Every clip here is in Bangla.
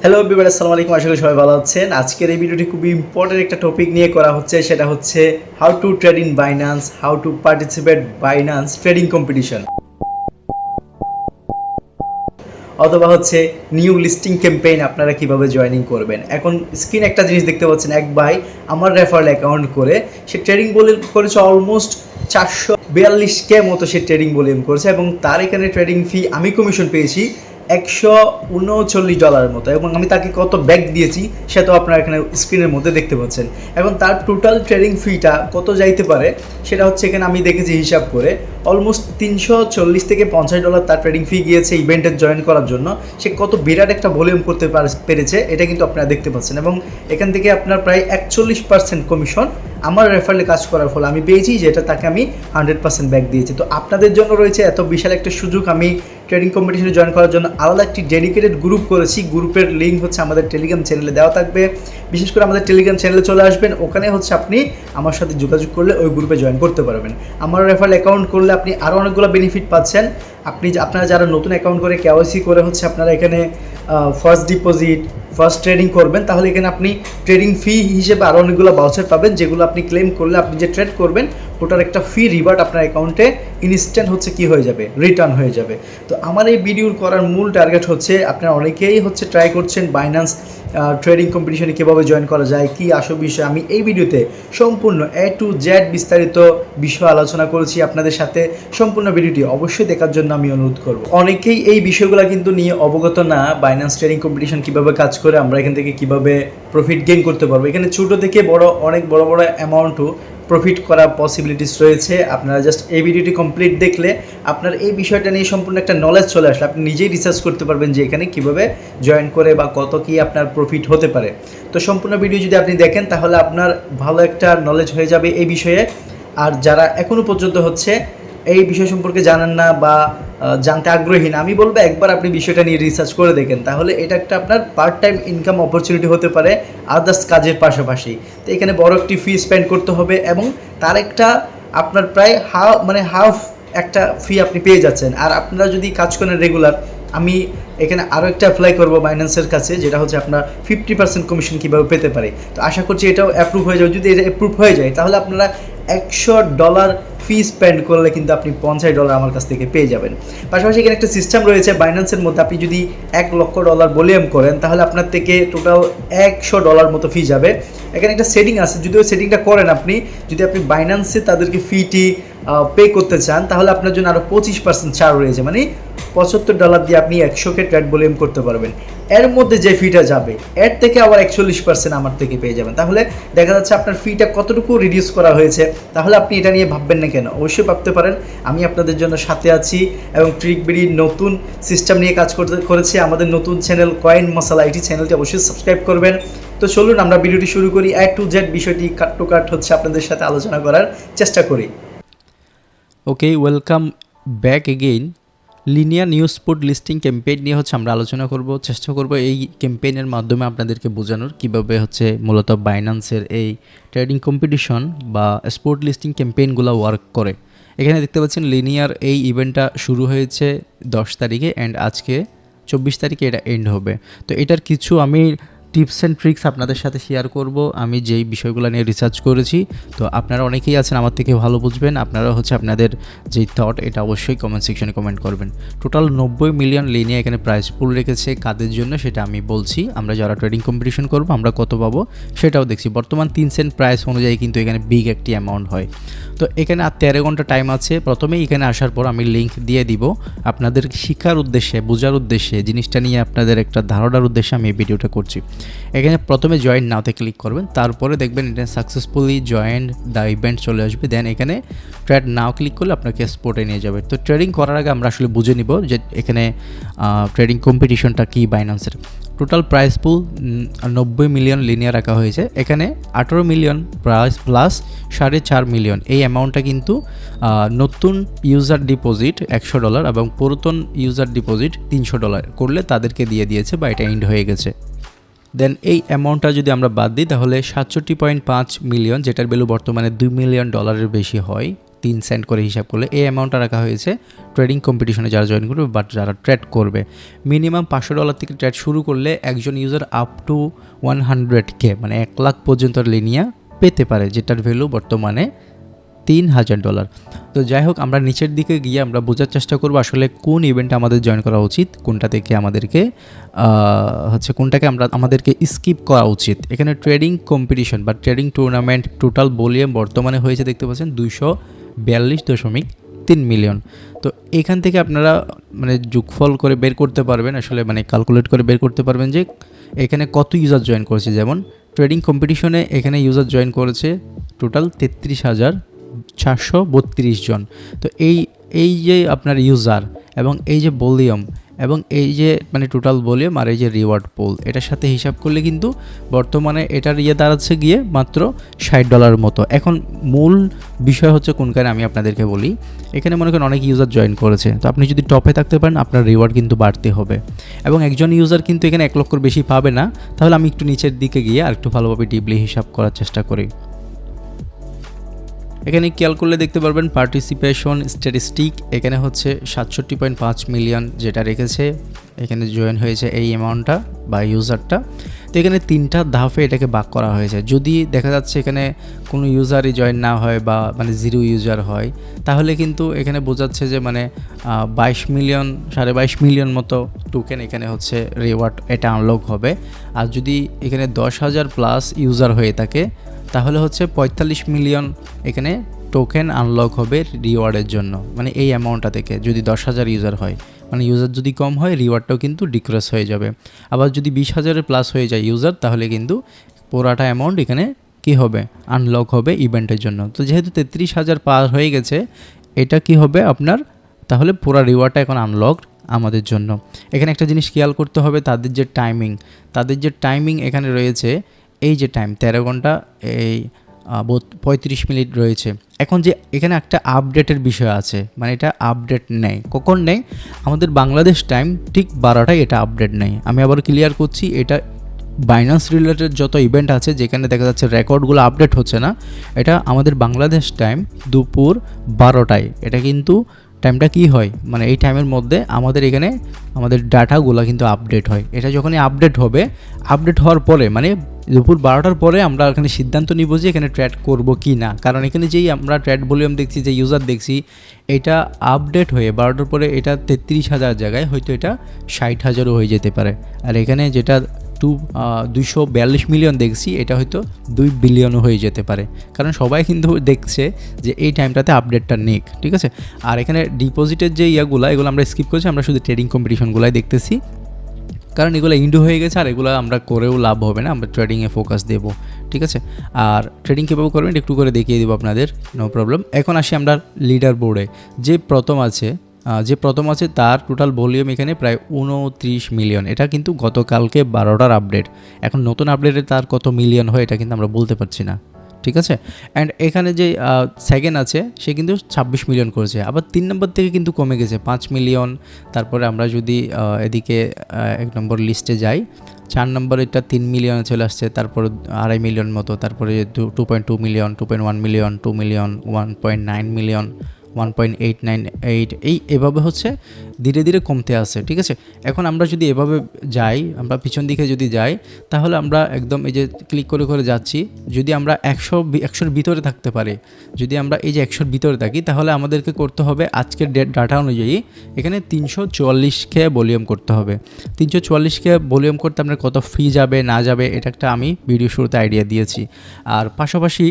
হ্যালো এভরিওয়ান, আসসালামু আলাইকুম। আশা করি সবাই ভালো আছেন। আজকের এই ভিডিওটি খুবই ইম্পর্টেন্ট একটা টপিক নিয়ে করা হচ্ছে, সেটা হচ্ছে how to trade in Binance, how to participate Binance trading competition, অথবা হচ্ছে নিউ লিস্টিং ক্যাম্পেইন আপনারা কিভাবে জয়েনিং করবেন। এখন স্ক্রিন একটা জিনিস দেখতে পাচ্ছেন, এক ভাই আমার রেফারেল অ্যাকাউন্ট করে সে ট্রেডিং করেছে অলমোস্ট 442K মতো সে ট্রেডিং ভলিউম করেছে, এবং তার এখানে ট্রেডিং ফি আমি কমিশন পেয়েছি $139 মতো, এবং আমি তাকে কত ব্যাক দিয়েছি সেটাও আপনারা এখানে স্ক্রিনের মধ্যে দেখতে পাচ্ছেন। এবং তার টোটাল ট্রেডিং ফিটা কত যাইতে পারে সেটা হচ্ছে এখানে আমি দেখেছি হিসাব করে অলমোস্ট $340 থেকে $50 তার ট্রেডিং ফি গিয়েছে ইভেন্টে জয়েন করার জন্য। সে কত বিরাট একটা ভলিউম করতে পেরেছে এটা কিন্তু আপনারা দেখতে পাচ্ছেন, এবং এখান থেকে আপনার প্রায় 41% কমিশন আমার রেফারেলে কাজ করার ফলে আমি পেয়েছি, যেটা তাকে আমি 100% ব্যাক দিয়েছি। তো আপনাদের জন্য রয়েছে এত বিশাল একটা সুযোগ। আমি ট্রেডিং কম্পিটিশনে জয়েন করার জন্য আলাদা একটি ডেডিকেটেড গ্রুপ করেছি। গ্রুপের লিঙ্ক হচ্ছে আমাদের টেলিগ্রাম চ্যানেলে দেওয়া থাকবে। বিশেষ করে আমাদের টেলিগ্রাম চ্যানেলে চলে আসবেন, ওখানে হচ্ছে আপনি আমার সাথে যোগাযোগ করলে ওই গ্রুপে জয়েন করতে পারবেন। আমার রেফারেল অ্যাকাউন্ট করলে আপনি আরও অনেকগুলো বেনিফিট পাচ্ছেন। আপনারা যারা নতুন অ্যাকাউন্ট করে কেওয়াইসি করে হচ্ছে আপনারা এখানে ফার্স্ট ডিপোজিট, ফার্স্ট ট্রেডিং করবেন, তাহলে এখানে আপনি ট্রেডিং ফি হিসেবে আরও অনেকগুলো ভাউচার পাবেন, যেগুলো আপনি ক্লেম করলে আপনি যে ট্রেড করবেন ওটার একটা ফি রিভার্ট আপনার অ্যাকাউন্টে ইনস্ট্যান্ট হচ্ছে কি হয়ে যাবে, রিটার্ন হয়ে যাবে। তো আমার এই ভিডিওর করার মূল টার্গেট হচ্ছে আপনারা অনেকেই হচ্ছে ট্রাই করছেন বাইন্যান্স ট্রেডিং কম্পিটিশনে কীভাবে জয়েন করা যায়, কী আসল বিষয়। আমি এই ভিডিওতে সম্পূর্ণ A to Z বিস্তারিত বিষয় আলোচনা করেছি আপনাদের সাথে। সম্পূর্ণ ভিডিওটি অবশ্যই দেখার জন্য আমি অনুরোধ করব। অনেকেই এই বিষয়গুলো কিন্তু নিয়ে অবগত না, বাইন্যান্স ট্রেডিং কম্পিটিশন কীভাবে কাজ করে, আমরা এখান থেকে কীভাবে প্রফিট গেইন করতে পারবো। এখানে ছোটো থেকে বড় অনেক বড় বড় অ্যামাউন্টও প্রফিট করার পসিবিলিটিস রয়েছে। আপনারা জাস্ট এই ভিডিওটি কমপ্লিট দেখলে আপনার এই বিষয়টা নিয়ে সম্পূর্ণ একটা নলেজ চলে আসলে আপনি নিজেই রিসার্চ করতে পারবেন যে এখানে কীভাবে জয়েন করে বা কত কী আপনার প্রফিট হতে পারে। তো সম্পূর্ণ ভিডিও যদি আপনি দেখেন তাহলে আপনার ভালো একটা নলেজ হয়ে যাবে এই বিষয়ে। আর যারা এখনও পর্যন্ত হচ্ছে এই বিষয় সম্পর্কে জানেন না বা জানতে আগ্রহী না, আমি বলবো একবার আপনি বিষয়টা নিয়ে রিসার্চ করে দেখেন, তাহলে এটা একটা আপনার পার্ট টাইম ইনকাম অপরচুনিটি হতে পারে আদার্স কাজের পাশাপাশি। তো এখানে বড় একটি ফি স্পেন্ড করতে হবে, এবং তার একটা আপনার প্রায় হাফ একটা ফি আপনি পেয়ে যাচ্ছেন। আর আপনারা যদি কাজ করেন রেগুলার, আমি এখানে আরও একটা অ্যাপ্লাই করবো বাইন্যান্সের কাছে, যেটা হচ্ছে আপনার 50% কমিশন কীভাবে পেতে পারে। তো আশা করছি এটাও অ্যাপ্রুভ হয়ে যাবে। যদি এটা অ্যাপ্রুভ হয়ে যায় তাহলে আপনারা $100 ফি স্পেন্ড করলে কিন্তু আপনি $50 আমার কাছ থেকে পেয়ে যাবেন। পাশাপাশি এখানে একটা সিস্টেম রয়েছে বাইন্যান্সের মধ্যে, আপনি যদি $1,00,000 ভলিউম করেন তাহলে আপনার থেকে টোটাল $100 মতো ফি যাবে। এখানে একটা সেটিং আছে, যদি ওই সেটিংটা করেন আপনি, যদি আপনি বাইন্যান্সে তাদেরকে ফিটি পে করতে চান তাহলে আপনার জন্য আরও 25% ছাড় রয়েছে, মানে $75 দিয়ে আপনি 100K ট্রেড ভলিউম করতে পারবেন। এর মধ্যে যে ফিটা যাবে এর থেকে আবার 41% আমার থেকে পেয়ে যাবেন। তাহলে দেখা যাচ্ছে আপনার ফিটা কতটুকু রিডিউস করা হয়েছে। তাহলে আপনি এটা নিয়ে ভাববেন না কেন, অবশ্যই ভাবতে পারেন। আমি আপনাদের জন্য সাথে আছি, এবং ট্রিকবিডির নতুন সিস্টেম নিয়ে কাজ করেছি। আমাদের নতুন চ্যানেল কয়েন মশালা, এটি চ্যানেলটি অবশ্যই সাবস্ক্রাইব করবেন। তো চলুন আমরা ভিডিওটি শুরু করি। A to Z বিষয়টি কাট টু কাট হচ্ছে আপনাদের সাথে আলোচনা করার চেষ্টা করি। Okay, welcome back again. Linear new spot listing campaign নিয়ে হচ্ছে আমরা আলোচনা করব, চেষ্টা করব এই ক্যাম্পেইনের মাধ্যমে আপনাদেরকে বোঝানোর কীভাবে হচ্ছে মূলত বাইন্যান্সের এই ট্রেডিং কম্পিটিশন বা স্পোর্ট লিস্টিং ক্যাম্পেইনগুলো ওয়ার্ক করে। এখানে দেখতে পাচ্ছেন লিনিয়ার এই ইভেন্টটা শুরু হয়েছে 10 তারিখে অ্যান্ড আজকে 24 তারিখে এটা এন্ড হবে। তো এটার কিছু আমি টিপস অ্যান্ড ট্রিক্স আপনাদের সাথে শেয়ার করব, আমি যেই বিষয়গুলো নিয়ে রিসার্চ করেছি। তো আপনারা অনেকেই আছেন আমার থেকে ভালো বুঝবেন, আপনারা হচ্ছে আপনাদের যেই থট এটা অবশ্যই কমেন্ট সেকশনে কমেন্ট করবেন। টোটাল 90 মিলিয়ন লিনিয়া এখানে প্রাইস পুল রেখেছে, কাদের জন্য সেটা আমি বলছি। আমরা যারা ট্রেডিং কম্পিটিশন করব আমরা কত পাবো সেটাও দেখছি। বর্তমান 3 সেন্ট প্রাইস অনুযায়ী কিন্তু এখানে বিগ একটি অ্যামাউন্ট হয়। তো এখানে আর 13 ঘন্টা টাইম আছে। প্রথমেই এখানে আসার পর আমি লিঙ্ক দিয়ে দিব আপনাদের শিক্ষার উদ্দেশ্যে, বোঝার উদ্দেশ্যে, জিনিসটা নিয়ে আপনাদের একটা ধারণার উদ্দেশ্যে আমি এই ভিডিওটা করছি। এখানে প্রথমে জয়েন নাওতে ক্লিক করবেন, তারপরে দেখবেন এটা সাকসেসফুলি জয়েন দ্য ইভেন্ট চলে আসবে। দেন এখানে ট্রেড নাও ক্লিক করলে আপনাকে স্পোর্টে নিয়ে যাবে। তো ট্রেডিং করার আগে আমরা আসলে বুঝে নিব যে এখানে ট্রেডিং কম্পিটিশনটা কী বাইন্যান্সের। টোটাল প্রাইস পুল 90 মিলিয়ন লিনিয়ার রাখা হয়েছে। এখানে 18 মিলিয়ন প্রাইস প্লাস 4.5 মিলিয়ন এই অ্যামাউন্টটা কিন্তু নতুন ইউজার ডিপোজিট $100 এবং পুরাতন ইউজার ডিপোজিট $300 করলে তাদেরকে দিয়ে দিয়েছে বা এটা এন্ড হয়ে গেছে। দেন এই অ্যামাউন্টটা যদি আমরা বাদ দিই তাহলে 67.5 মিলিয়ন, যেটার ভ্যালু বর্তমানে $2 মিলিয়ন বেশি হয়। 3 সেন্ট করে হিসাব করলে এই অ্যামাউন্টটা রাখা হয়েছে ট্রেডিং কম্পিটিশনে যারা জয়েন করবে বাট যারা ট্রেড করবে। মিনিমাম $500 থেকে ট্রেড শুরু করলে একজন ইউজার আপ টু 100K মানে 1 লাখ পর্যন্ত লিনিয়া পেতে পারে, যেটার ভ্যালু বর্তমানে $3000। তো যাই হোক, আমরা নিচের দিকে গিয়ে আমরা বোঝার চেষ্টা করবো আসলে কোন ইভেন্টে আমাদের জয়েন করা উচিত, কোনটা থেকে আমাদেরকে কোনটাকে আমাদেরকে স্কিপ করা উচিত। এখানে ট্রেডিং কম্পিটিশন বা ট্রেডিং টুর্নামেন্ট টোটাল ভলিউম বর্তমানে হয়েছে দেখতে পাচ্ছেন 242.3 মিলিয়ন। তো এখান থেকে আপনারা মানে যোগফল করে বের করতে পারবেন, আসলে মানে ক্যালকুলেট করে বের করতে পারবেন যে এখানে কত ইউজার জয়েন করেছে। যেমন ট্রেডিং কম্পিটিশনে এখানে ইউজার জয়েন করেছে টোটাল 33,432 জন। তো এই যে আপনার ইউজার এবং এই যে ভলিউম এবং এই যে মানে টোটাল ভলিউম আর এই যে রিওয়ার্ড পুল, এটার সাথে হিসাব করলে কিন্তু বর্তমানে এটার দাঁড়াচ্ছে গিয়ে মাত্র $60 মতো। এখন মূল বিষয় হচ্ছে কোনখানে আমি আপনাদেরকে বলি, এখানে মনে করেন অনেক ইউজার জয়েন করেছে, তো আপনি যদি টপে থাকতে পারেন আপনার রিওয়ার্ড কিন্তু বাড়তে হবে এবং একজন ইউজার কিন্তু এখানে 1 লক্ষর বেশি পাবে না। তাহলে আমি একটু নিচের দিকে গিয়ে আর একটু ভালোভাবে ডিপলি হিসাব করার চেষ্টা করি। এখানে খেয়াল করলে দেখতে পারবেন পার্টিসিপেশন স্ট্যাটিস্টিক এখানে হচ্ছে 67.5 মিলিয়ন যেটা রেখেছে, এখানে জয়েন হয়েছে এই অ্যামাউন্টটা বা ইউজারটা। তো এখানে 3টা ধাপে এটাকে ভাগ করা হয়েছে। যদি দেখা যাচ্ছে এখানে কোনো ইউজারই জয়েন না হয় বা মানে 0 ইউজার হয়, তাহলে কিন্তু এখানে বোঝাচ্ছে যে মানে 22 মিলিয়ন 22.5 মিলিয়ন মতো টোকেন এখানে হচ্ছে রিওয়ার্ড এটা আনলক হবে। আর যদি এখানে 10,000 প্লাস ইউজার হয়ে থাকে তাহলে হচ্ছে 45 মিলিয়ন এখানে টোকেন আনলক হবে রিওয়ার্ডের জন্য, মানে এই অ্যামাউন্টটা থেকে যদি 10,000 ইউজার হয়। মানে ইউজার যদি কম হয় রিওয়ার্ডটাও কিন্তু ডিক্রিজ হয়ে যাবে। আবার যদি 20,000-এর প্লাস হয়ে যায় ইউজার, তাহলে কিন্তু পুরাটা অ্যামাউন্ট এখানে কি হবে আনলক হবে ইভেন্টের জন্য। তো যেহেতু 33,000 পার হয়ে গেছে, এটা কি হবে আপনার, তাহলে পুরা রিওয়ার্ডটা এখন আনলক আমাদের জন্য। এখানে একটা জিনিস খেয়াল করতে হবে, তাদের যে টাইমিং এখানে রয়েছে, এই যে টাইম 13 ঘন্টা এই 35 মিনিট রয়েছে। এখন যে এখানে একটা আপডেটের বিষয় আছে, মানে এটা আপডেট নেই, কখন নেই, আমাদের বাংলাদেশ টাইম ঠিক 12টায় এটা আপডেট নেই। আমি আবার ক্লিয়ার করছি, এটা বাইন্যান্স রিলেটেড যত ইভেন্ট আছে যেখানে দেখা যাচ্ছে রেকর্ডগুলো আপডেট হচ্ছে না, এটা আমাদের বাংলাদেশ টাইম দুপুর 12টায় এটা কিন্তু টাইমটা কি হয়, মানে এই টাইমের মধ্যে আমাদের এখানে আমাদের ডাটাগুলো কিন্তু আপডেট হয়। এটা যখনই আপডেট হবে, আপডেট হওয়ার পরে মানে দুপুর 12টার পরে আমরা এখানে সিদ্ধান্ত নিব যে এখানে ট্রেড করব কি না। কারণ এখানে যেই আমরা ট্রেড ভলিউম দেখছি, যে ইউজার দেখছি, এটা আপডেট হয়ে 12টার পরে এটা 33,000 জায়গায় হয়তো এটা 60,000ও হয়ে যেতে পারে। আর এখানে যেটা 242 মিলিয়ন দেখছি, এটা হয়তো 2 বিলিয়নও হয়ে যেতে পারে, কারণ সবাই কিন্তু দেখছে যে এই টাইমটাতে আপডেটটা নেক, ঠিক আছে। আর এখানে ডিপোজিটের যে এগুলো আমরা স্কিপ করেছি, আমরা শুধু ট্রেডিং কম্পিটিশনগুলাই দেখতেছি, কারণ এগুলো ইন্ডো হয়ে গেছে আর এগুলো আমরা করেও লাভ হবে না, আমরা ট্রেডিংয়ে ফোকাস দেব, ঠিক আছে। আর ট্রেডিং কীভাবে করবেন একটু করে দেখিয়ে দেবো আপনাদের, নো প্রবলেম। এখন আসি আমরা লিডার বোর্ডে। যে প্রথম আছে তার টোটাল ভলিউম এখানে প্রায় 29 মিলিয়ন। এটা কিন্তু গতকালকে 12টার আপডেট। এখন নতুন আপডেটে তার কত মিলিয়ন হয় এটা কিন্তু আমরা বলতে পারছি না, ঠিক আছে। অ্যান্ড এখানে যে সেকেন্ড আছে সে কিন্তু 26 মিলিয়ন করেছে। আবার 3 নম্বর থেকে কিন্তু কমে গেছে 5 মিলিয়ন। তারপরে আমরা যদি এদিকে 1 নম্বর লিস্টে যাই, 4 নম্বরে এটা 3 মিলিয়নে চলে আসছে, তারপরে 2.5 মিলিয়ন মতো, তারপরে 2.2 মিলিয়ন, 2.1 মিলিয়ন, 2 মিলিয়ন, 1.9 মিলিয়ন, 1.898 এভাবে হচ্ছে ধীরে ধীরে কমতে আসে, ঠিক আছে। এখন আমরা যদি এভাবে যাই, আমরা পিছন দিকে যদি যাই, তাহলে আমরা একদম এই যে ক্লিক করে করে যাচ্ছি, যদি আমরা 100-র ভিতরে থাকতে পারি, যদি আমরা এই যে 100-র ভিতরে থাকি, তাহলে আমাদেরকে করতে হবে আজকের ডাটা অনুযায়ী এখানে 344K ভলিউম করতে হবে। 344K ভলিউম করতে আপনার কত ফি যাবে না যাবে এটা একটা আমি ভিডিও শুরুতে আইডিয়া দিয়েছি। আর পাশাপাশি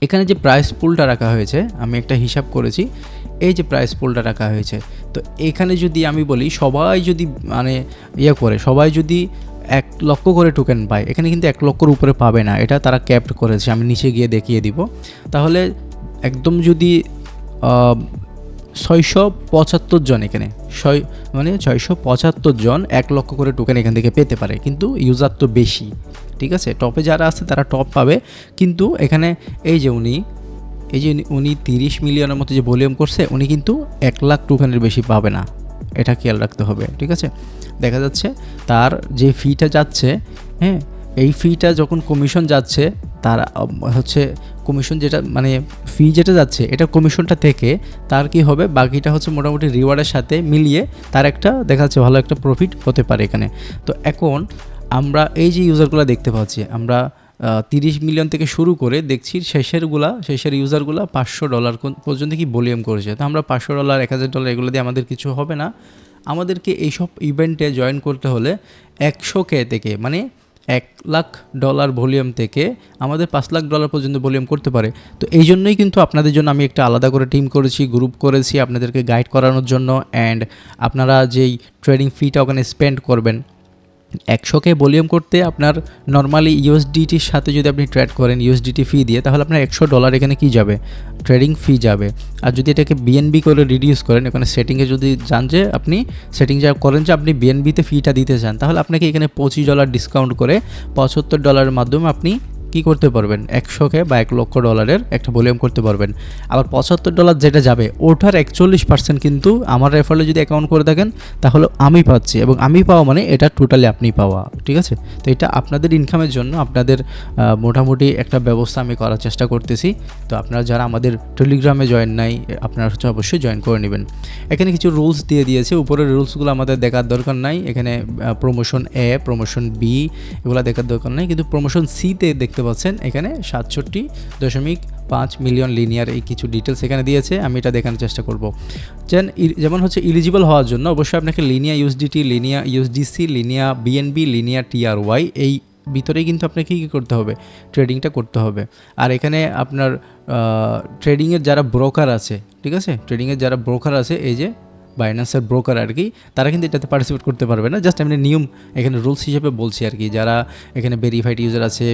এখানে যে প্রাইস পুলটা রাখা হয়েছে, আমি একটা হিসাব করেছি, এই যে প্রাইস পুলটা রাখা হয়েছে, তো এখানে যদি আমি বলি সবাই যদি মানে সবাই যদি 1 লক্ষ করে টোকেন পায়, এখানে কিন্তু 1 লক্ষর উপরে পাবে না, এটা তারা ক্যাপড করেছে, আমি নিচে গিয়ে দেখিয়ে দিব। তাহলে একদম যদি 675 জন এখানে 675 জন 1 লক্ষ করে টোকেন এখান থেকে পেতে পারে, কিন্তু ইউজার তো বেশি, ঠিক আছে। টপে যারা আছে তারা টপ পাবে, কিন্তু এখানে এই যে উনি 30 মিলিয়নের মতো যে ভলিউম করছে, উনি কিন্তু 1 লাখ টোকেনের বেশি পাবে না, এটা খেয়াল রাখতে হবে, ঠিক আছে। দেখা যাচ্ছে তার যে ফিটা যাচ্ছে, হ্যাঁ, এই ফিটা যখন কমিশন যাচ্ছে তার হচ্ছে কমিশন যেটা মানে ফি যেটা যাচ্ছে এটা কমিশনটা থেকে তার কি হবে, বাকিটা হচ্ছে মোটামুটি রিওয়ার্ডের সাথে মিলিয়ে তার একটা দেখা যাচ্ছে ভালো একটা প্রফিট হতে পারে এখানে। তো এখন আমরা এই যে ইউজারগুলো দেখতে পাচ্ছি, আমরা 30 মিলিয়ন থেকে শুরু করে দেখছি শেষের ইউজারগুলো $500 পর্যন্ত কি ভলিউম করেছে। তো আমরা $500 $1000 এগুলো দিয়ে আমাদের কিছু হবে না। আমাদেরকে এইসব ইভেন্টে জয়েন করতে হলে 100K থেকে মানে $1,00,000 ভলিউম থেকে আমাদের $5,00,000 পর্যন্ত ভলিউম করতে পারে। তো এই জন্যই কিন্তু আপনাদের জন্য আমি একটা আলাদা করে টিম করেছি, গ্রুপ করেছি আপনাদেরকে গাইড করানোর জন্য। অ্যান্ড আপনারা যেই ট্রেডিং ফিটা ওখানে স্পেন্ড করবেন 100K ভলিউম করতে আপনার নর্মালি ইউএসডিটির সাথে যদি আপনি ট্রেড করেন ইউএসডিটি ফি দিয়ে, তাহলে আপনার $100 এখানে কি যাবে, ট্রেডিং ফি যাবে। আর যদি এটাকে বিএনবি করে রিডিউস করেন, এখানে সেটিংয়ে যদি যান যে আপনি সেটিং যা করেন যে আপনি বিএনবিতে ফিটা দিতে চান, তাহলে আপনাকে এখানে $25 ডিসকাউন্ট করে $75 মাধ্যমে আপনি কি করতে পারবেন, 100K বা $1,00,000 একটা ভলিউম করতে পারবেন। আবার $75 যেটা যাবে ওটার 41% কিন্তু আমার রেফারেলে যদি অ্যাকাউন্ট করে থাকেন তাহলে আমি পাচ্ছি, এবং আমি পাওয়া মানে এটা টোটালি আপনি পাওয়া, ঠিক আছে। তো এটা আপনাদের ইনকামের জন্য আপনাদের মোটামুটি একটা ব্যবস্থা আমি করার চেষ্টা করতেছি। তো আপনারা যারা আমাদের টেলিগ্রামে জয়েন নাই আপনারা হচ্ছে অবশ্যই জয়েন করে নেবেন। এখানে কিছু রুলস দিয়ে দিয়েছে, উপরের রুলসগুলো আমাদের দেখার দরকার নাই। এখানে প্রমোশন এ, প্রমোশন বি এগুলো দেখার দরকার নাই, কিন্তু প্রমোশন সিতে দেখতে পাচ্ছেন এখানে 67.5 মিলিয়ন লিনিয়ার এই কিছু ডিটেলস এখানে দিয়েছে। আমি এটা দেখানোর চেষ্টা করব। যেমন হচ্ছে এলিজিবল হওয়ার জন্য অবশ্যই আপনাকে লিনিয়া ইউএসডিটি, লিনিয়া ইউএসডিসি, লিনিয়া বিএনবি, লিনিয়া টিআরওয়াই এই ভিতরেই কিন্তু আপনাকে কী করতে হবে, ট্রেডিংটা করতে হবে। আর এখানে আপনার ট্রেডিংয়ের যারা ব্রোকার আছে, ঠিক আছে, ট্রেডিংয়ের যারা ব্রোকার আছে এই যে বাইন্যান্সের ব্রোকার আর কি, তারা কিন্তু এটাতে পার্টিসিপেট করতে পারবে না। জাস্ট আমি নিয়ম এখানে রুলস হিসেবে বলছি আর কি। যারা এখানে ভেরিফাইড ইউজার আছে,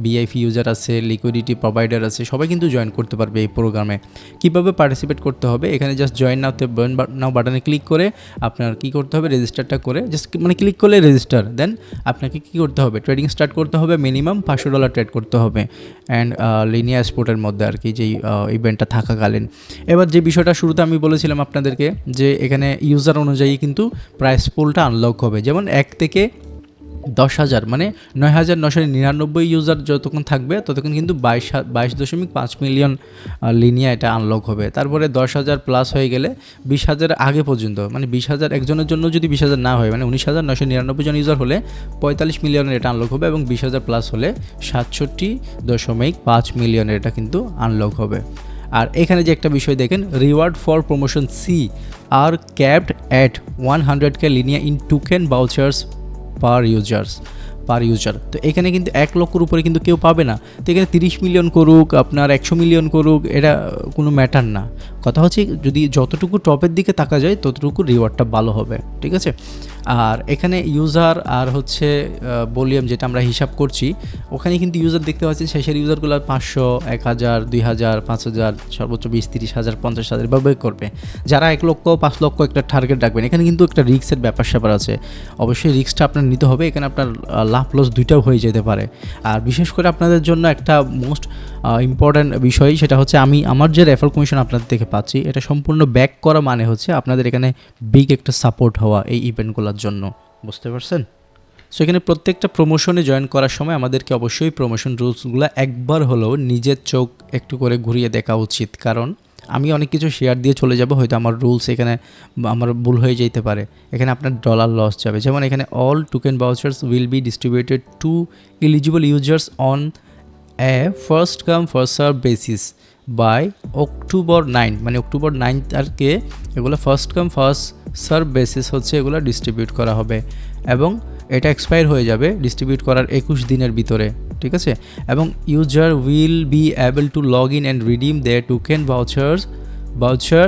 বিআইপি ইউজার আছে, লিকুইডিটি প্রোভাইডার আছে, সবাই কিন্তু জয়েন করতে পারবে এই প্রোগ্রামে। কীভাবে পার্টিসিপেট করতে হবে, এখানে জাস্ট জয়েন নাও বাটনে ক্লিক করে আপনার কী করতে হবে, রেজিস্টারটা করে জাস্ট মানে ক্লিক করলে রেজিস্টার, দেন আপনাকে কী করতে হবে, ট্রেডিং স্টার্ট করতে হবে। মিনিমাম $500 ট্রেড করতে হবে অ্যান্ড লিনিয়ার স্পোর্টের মধ্যে আর কি, যেই ইভেন্টটা থাকাকালীন। এবার যে বিষয়টা শুরুতে আমি বলেছিলাম আপনাদেরকে যে এখানে ইউজার অনুযায়ী কিন্তু প্রাইস পুলটা আনলক হবে। যেমন 1 থেকে 10,000 মানে 9,999 ইউজার যতক্ষণ থাকবে ততক্ষণ কিন্তু 22.5 মিলিয়ন লিনিয়া এটা আনলক হবে। তারপরে 10,000 প্লাস হয়ে গেলে 20,000 আগে পর্যন্ত, মানে 20,000 একজনের জন্য যদি 20,000 না হয় মানে 19,999 জন ইউজার হলে 45 মিলিয়নের এটা আনলক হবে, এবং 20,000 প্লাস হলে 67.5 মিলিয়নের এটা কিন্তু আনলক হবে। আর এখানে যে একটা বিষয় দেখেন, reward for promotion C R capped at 100K Linea in token vouchers per user. তো এখানে কিন্তু 1 লক্ষর উপরে কিন্তু কেউ পাবে না। তো এখানে 30 মিলিয়ন করুক, আপনার 100 মিলিয়ন করুক, এটা কোনো ম্যাটার না। কথা হচ্ছে যদি যতটুকু টপের দিকে তাকা যায় ততটুকু রিওয়ার্ডটা ভালো হবে, ঠিক আছে। আর এখানে ইউজার আর হচ্ছে ভলিউম যেটা আমরা হিসাব করছি, ওখানে কিন্তু ইউজার দেখতে পাচ্ছি শেষের ইউজারগুলো 500, 1000, 2000, 5000, সর্বোচ্চ 20-30,000, 50,000 এভাবে করবে। যারা 1 লক্ষ 5 লক্ষ একটা টার্গেট রাখবেন, এখানে কিন্তু একটা রিস্কের ব্যাপার আছে। অবশ্যই রিস্কটা আপনার নিতে হবে। এখানে আপনার লাভ লস দুইটাও হয়ে যেতে পারে। আর বিশেষ করে আপনাদের জন্য একটা মোস্ট ইম্পর্ট্যান্ট বিষয়, সেটা হচ্ছে আমার যে রেফারেল কমিশন আপনাদের থেকে পাচ্ছি এটা সম্পূর্ণ ব্যাক করা, মানে হচ্ছে আপনাদের এখানে বিগ একটা সাপোর্ট হওয়া এই ইভেন্টগুলোর জন্য, বুঝতে পারছেন। সো এখানে প্রত্যেকটা প্রমোশনে জয়েন করার সময় আমাদেরকে অবশ্যই প্রমোশন রুলসগুলো একবার হলেও নিজের চোখ একটু করে ঘুরিয়ে দেখা উচিত, কারণ আমি অনেক কিছু শেয়ার দিয়ে চলে যাব, হয়তো আমার রুলস এখানে আমার ভুল হয়ে যেতে পারে। এখানে আপনার ডলার লস যাবে। যেমন এখানে all token vouchers will be distributed to eligible users on a first come first serve basis by October 9, মানে অক্টোবর 9 তারিখে এগুলো first come first serve basis হচ্ছে এগুলো ডিস্ট্রিবিউট করা হবে, এবং এটা এক্সপায়ার হয়ে যাবে ডিস্ট্রিবিউট করার 21 দিনের ভিতরে, ঠিক আছে। এবং user will be able to log in and redeem their token voucher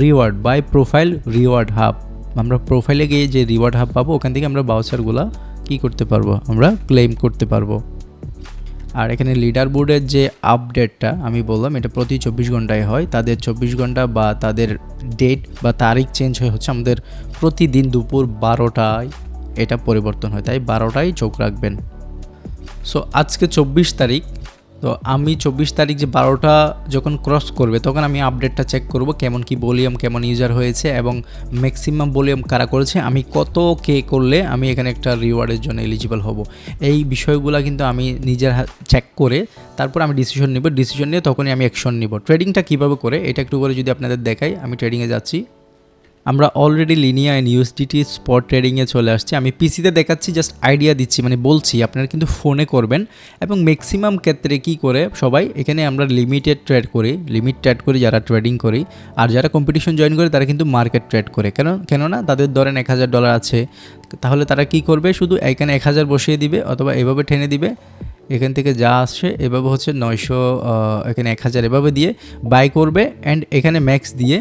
reward by profile reward hub. আমরা প্রোফাইলে গিয়ে যে রিওয়ার্ড হাব পাবো ওখান থেকে আমরা ভাউচারগুলো কী করতে পারবো, আমরা ক্লেম করতে পারবো। আর এখানে লিডার বোর্ডের যে আপডেটটা আমি বললাম এটা প্রতি 24 ঘন্টায় হয়। তাদের 24 ঘন্টা বা তাদের ডেট বা তারিখ চেঞ্জ হচ্ছে আমাদের প্রতিদিন দুপুর 12টায় এটা পরিবর্তন হয়, তাই 12টায় চোখ রাখবেন। সো আজকে 24 তারিখ তো আমি 24 তারিখ যে 12টা যখন ক্রস করবে তখন আমি আপডেটটা চেক করব কেমন কি ভলিউম, কেমন ইউজার হয়েছে এবং ম্যাক্সিমাম ভলিউম কারা করেছে, আমি কত কে করলে আমি এখানে একটা রিওয়ার্ডের জন্য এলিজিবল হব। এই বিষয়গুলো কিন্তু আমি নিজের চেক করে তারপর আমি ডিসিশন নিয়ে তখনই আমি অ্যাকশন নিব। ট্রেডিংটা কীভাবে করে এটা একটু করে যদি আপনাদের দেখাই, আমি ট্রেডিংয়ে যাচ্ছি। আমরা অলরেডি লিনিয়া অ্যান্ড ইউএসডিটি স্পট ট্রেডিংয়ে চলে আসছি। আমি পিসিতে দেখাচ্ছি, জাস্ট আইডিয়া দিচ্ছি, মানে বলছি আপনারা কিন্তু ফোনে করবেন। এবং ম্যাক্সিমাম ক্ষেত্রে কি করে সবাই এখানে আমরা লিমিট ট্রেড করি যারা ট্রেডিং করি, আর যারা কম্পিটিশন জয়েন করে তারা কিন্তু মার্কেট ট্রেড করে। কেননা তাদের ধরেন $1000 আছে, তাহলে তারা কি করবে, শুধু এখানে 1000 বসিয়ে দিবে অথবা এভাবে টেনে দিবে, এখান থেকে যা আসছে এভাবে হচ্ছে 900, এখানে 1000 এভাবে দিয়ে বাই করবে অ্যান্ড এখানে ম্যাক্স দিয়ে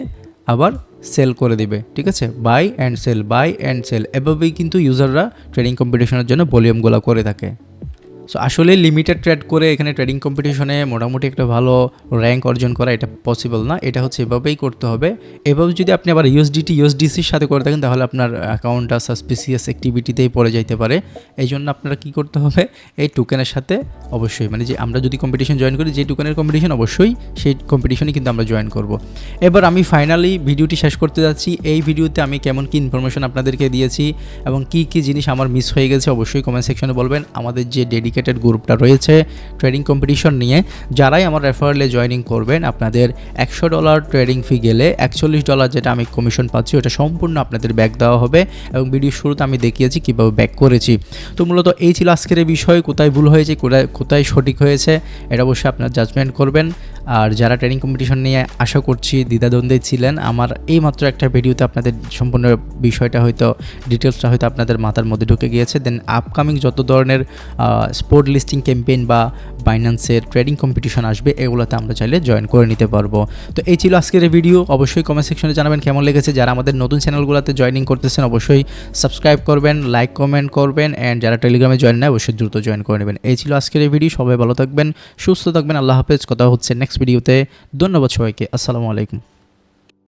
আবার সেল করে দিবে। ঠিক আছে, বাই অ্যান্ড সেল এভাবেই কিন্তু ইউজাররা ট্রেডিং কম্পিটিশনের জন্য ভলিউমগুলো করে থাকে। সো আসলে লিমিটেড ট্রেড করে এখানে ট্রেডিং কম্পিটিশনে মোটামুটি একটা ভালো র্যাঙ্ক অর্জন করা এটা পসিবল না। এটা হচ্ছে এভাবেই করতে হবে। এভাবে যদি আপনি আবার ইউএসডিসির সাথে করে থাকেন তাহলে আপনার অ্যাকাউন্টটা সাসপিসিয়াস অ্যাক্টিভিটিতেই পড়ে যাইতে পারে। এই জন্য আপনারা কী করতে হবে, এই টোকেনের সাথে অবশ্যই, মানে যে আমরা যদি কম্পিটিশন জয়েন করি, যে টোকেনের কম্পিটিশন অবশ্যই সেই কম্পিটিশনে কিন্তু আমরা জয়েন করব। এবার আমি ফাইনালি ভিডিওটি শেষ করতে যাচ্ছি। এই ভিডিওতে আমি কেমন কী ইনফরমেশন আপনাদেরকে দিয়েছি এবং কী কী জিনিস আমার মিস হয়ে গেছে অবশ্যই কমেন্ট সেকশনে বলবেন। আমাদের যে ডেডিকেটেড গ্রুপটা রয়েছে ট্রেডিং কম্পিটিশন নিয়ে, যারাই আমার রেফারেলে জয়েনিং করবেন আপনাদের $100 ট্রেডিং ফি গেলে $41 যেটা আমি কমিশন পাচ্ছি ওটা সম্পূর্ণ আপনাদের ব্যাক দেওয়া হবে। এবং ভিডিওর শুরুতে আমি দেখিয়েছি কীভাবে ব্যাক করেছি। তো মূলত এই ছিল আজকের এই বিষয়, কোথায় ভুল হয়েছে কোথায় সঠিক হয়েছে এটা অবশ্যই আপনার জাজমেন্ট করবেন। আর যারা ট্রেডিং কম্পিটিশন নিয়ে আশা করছি দ্বিধাদ্বন্দ্বে ছিলেন, আমার এই মাত্র একটা ভিডিওতে আপনাদের সম্পূর্ণ বিষয়টা হয়তো ডিটেলসটা হয়তো আপনাদের মাথার মধ্যে ঢুকে গিয়েছে। দেন আপকামিং যত ধরনের স্পট লিস্টিং ক্যাম্পেইন বা বাইন্যান্সের ট্রেডিং কম্পিটিশন আসবে এগুলোতে আমরা চাইলে জয়েন করে নিতে পারবো। তো এই ছিল আজকের এই ভিডিও। অবশ্যই কমেন্ট সেকশনে জানাবেন কেমন লেগেছে। যারা আমাদের নতুন চ্যানেলগুলোতে জয়েনিং করতেছেন অবশ্যই সাবস্ক্রাইব করবেন, লাইক কমেন্ট করবেন অ্যান্ড যারা টেলিগ্রামে জয়েন নেয় অবশ্যই দ্রুত জয়েন করে নেবেন। এই ছিল আজকের এই ভিডিও। সবাই ভালো থাকবেন, সুস্থ থাকবেন। আল্লাহ হাফেজ। কথা হচ্ছে নেক্সট ভিডিওতে। ধন্যবাদ সবাইকে। আসসালামু আলাইকুম।